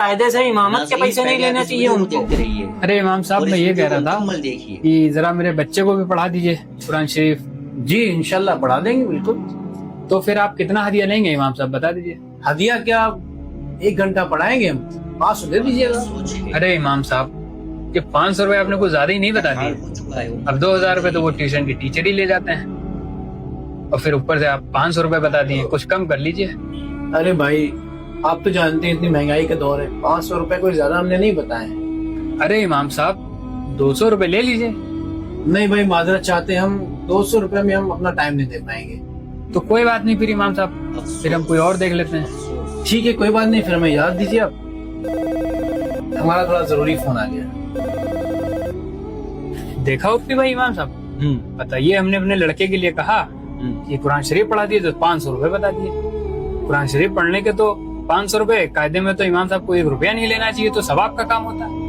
कायदे से इमामत के पैसे नहीं लेने चाहिए उनको। अरे इमाम साहब मैं ये कह रहा था कि जरा मेरे बच्चे को भी पढ़ा दीजिए कुरान शरीफ। जी इंशाल्लाह पढ़ा देंगे बिल्कुल। तो फिर आप कितना हदिया लेंगे इमाम साहब बता दीजिए। हदिया क्या, 1 घंटा पढ़ाएंगे हम, 500 दे दीजिएगा। अरे इमाम साहब ये 500 रुपए आपने कुछ ज्यादा ही नहीं बता दिए। अब 2000 रुपए तो वो ट्यूशन की टीचर ही ले जाते हैं और फिर ऊपर से आप 500 रुपए बता दिए, कुछ कम कर लीजिए। अरे भाई आप तो जानते हैं इतनी महंगाई का दौर है, 500 रुपए कोई ज्यादा हमने नहीं बताए। अरे इमाम साहब 200 रुपए ले लीजिए। नहीं भाई माजरत चाहते हैं हम, 200 रुपए में हम अपना टाइम नहीं दे पाएंगे। तो कोई बात नहीं फिर इमाम साहब, फिर हम कोई और देख लेते हैं। ठीक है कोई बात नहीं, फिर हमें याद दीजिए आप। हमारा थोड़ा जरूरी फोन आ गया। देखा उपी भाई इमाम साहब, बताइए हमने अपने लड़के के लिए कहा कि कुरान शरीफ पढ़ा दिए तो 500 रुपए बता दिए। कुरान शरीफ पढ़ने के तो 500 रुपए, कायदे में तो इमाम साहब को 1 रुपया नहीं लेना चाहिए, तो सवाब का काम होता है।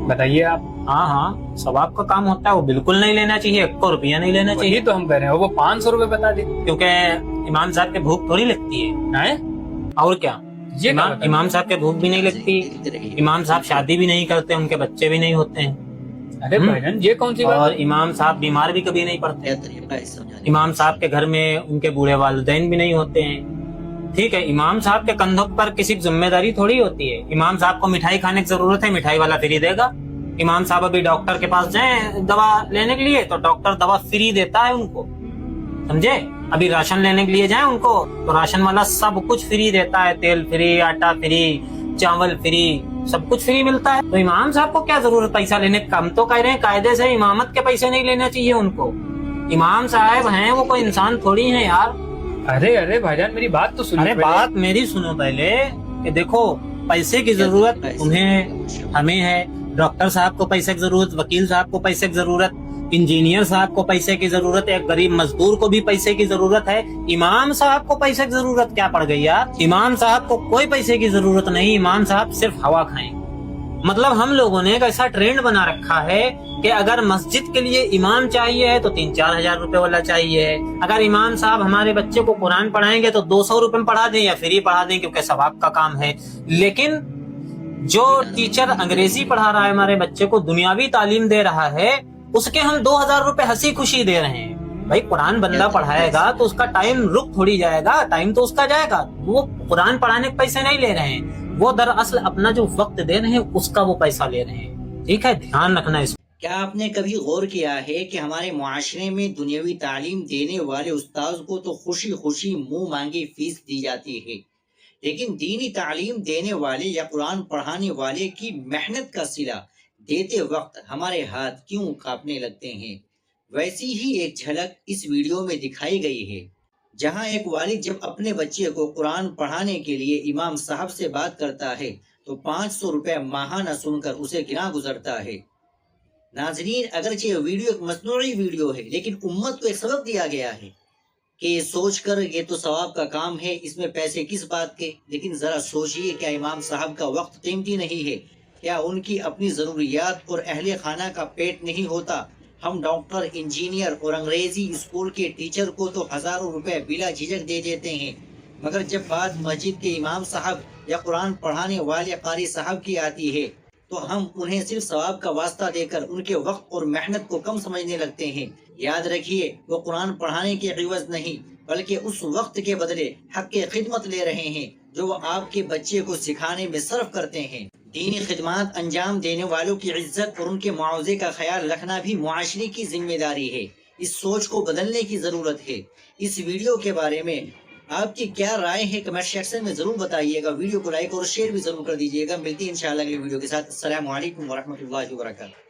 बताइए आप। हाँ हाँ सवाब का काम होता है, वो बिल्कुल नहीं लेना चाहिए, 1 रुपया नहीं लेना चाहिए। यही तो हम कह रहे हैं, वो 500 रुपए बता दे, क्योंकि इमाम साहब के भूख थोड़ी लगती है। और क्या, इमाम साहब के भूख भी नहीं लगती। इमाम साहब शादी भी नहीं करते, उनके बच्चे भी नहीं होते हैं। अरे भाईजान ये कौन सी बात? और इमाम साहब बीमार भी कभी नहीं पड़ते। इमाम साहब के घर में उनके बूढ़े वालिदैन भी नहीं होते हैं। ठीक है, इमाम साहब के कंधों पर किसी की जिम्मेदारी थोड़ी होती है। इमाम साहब को मिठाई खाने की जरूरत है, मिठाई वाला फ्री देगा। इमाम साहब अभी डॉक्टर के पास जाए दवा लेने के लिए तो डॉक्टर दवा फ्री देता है उनको, समझे। अभी राशन लेने के लिए जाए उनको तो राशन वाला सब कुछ फ्री देता है, तेल फ्री, आटा फ्री, चावल फ्री, सब कुछ फ्री मिलता है। तो इमाम साहब को क्या जरूरत पैसा लेने का? हम तो कह रहे हैं कायदे से इमामत के पैसे नहीं लेने चाहिए उनको। इमाम साहब हैं, वो कोई इंसान थोड़ी है यार। अरे भाईजान मेरी बात तो सुनो। अरे बात मेरी सुनो पहले कि देखो पैसे की जरूरत तुम्हें हमें है, डॉक्टर साहब को पैसे की जरूरत, वकील साहब को पैसे की जरूरत, इंजीनियर साहब को पैसे की जरूरत है, गरीब मजदूर को भी पैसे की जरूरत है। इमाम साहब को पैसे की जरूरत क्या पड़ गई यार? इमाम साहब को कोई पैसे की जरूरत नहीं, इमाम साहब सिर्फ हवा खाएं। मतलब हम लोगों ने एक ऐसा ट्रेंड बना रखा है कि अगर मस्जिद के लिए इमाम चाहिए है तो 3-4 हजार रुपए वाला चाहिए है। अगर इमाम साहब हमारे बच्चे को कुरान पढ़ाएंगे तो 200 रुपए में पढ़ा दें या फ्री पढ़ा दें, क्योंकि सवाब का काम है। लेकिन जो टीचर अंग्रेजी पढ़ा रहा है हमारे बच्चे को, दुनियावी तालीम दे रहा है, उसके हम 2000 रुपए हंसी खुशी दे रहे हैं। भाई कुरान बंदा पढ़ाएगा तो उसका टाइम रुक थोड़ी जाएगा, टाइम तो उसका जाएगा। वो कुरान पढ़ाने के पैसे नहीं ले रहे हैं, वो दरअसल अपना जो वक्त दे रहे हैं उसका वो पैसा ले रहे हैं। ठीक है, ध्यान रखना इस। क्या आपने कभी गौर किया है कि हमारे मुआशरे में दुनियावी तालीम देने वाले उस्ताद को तो खुशी खुशी मुंह मांगी फीस दी जाती है, लेकिन दीनी तालीम देने वाले या कुरान पढ़ाने वाले की मेहनत का सिला देते वक्त हमारे हाथ क्यों कांपने लगते हैं? वैसी ही एक झलक इस वीडियो में दिखाई गई है, जहां एक वालिद जब अपने बच्चे को कुरान पढ़ाने के लिए इमाम साहब से बात करता है तो 500 रुपए माहाना सुनकर उसे गिना गुजरता है। नाजरीन, अगरचे ये वीडियो एक मसनूई वीडियो है, लेकिन उम्मत को एक सबक दिया गया है कि सोच कर ये तो सवाब का काम है, इसमें पैसे किस बात के। लेकिन जरा सोचिए, क्या इमाम साहब का वक्त कीमती नहीं है? क्या उनकी अपनी जरूरियात और अहले खाना का पेट नहीं होता? हम डॉक्टर, इंजीनियर और अंग्रेजी स्कूल के टीचर को तो हजारों रुपए बिला झिझक दे देते हैं, मगर जब बात मस्जिद के इमाम साहब या कुरान पढ़ाने वाले कारी साहब की आती है तो हम उन्हें सिर्फ सवाब का वास्ता देकर उनके वक्त और मेहनत को कम समझने लगते हैं। याद रखिए, वो कुरान पढ़ाने के इवज नहीं बल्कि उस वक्त के बदले हक की खिदमत ले रहे हैं जो वो आपके बच्चे को सिखाने में सर्फ करते हैं। दीनी खिदमत अंजाम देने वालों की इज्जत और उनके मुआवजे का ख्याल रखना भी मुआशरे की जिम्मेदारी है। इस सोच को बदलने की जरूरत है। इस वीडियो के बारे में आपकी क्या राय है कमेंट सेक्शन में जरूर बताइएगा। वीडियो को लाइक और शेयर भी जरूर कर दीजिएगा। मिलती है इंशाअल्लाह अगली वीडियो के साथ। अस्सलामु अलैकुम वरहमतुल्लाहि वबरकातुहू।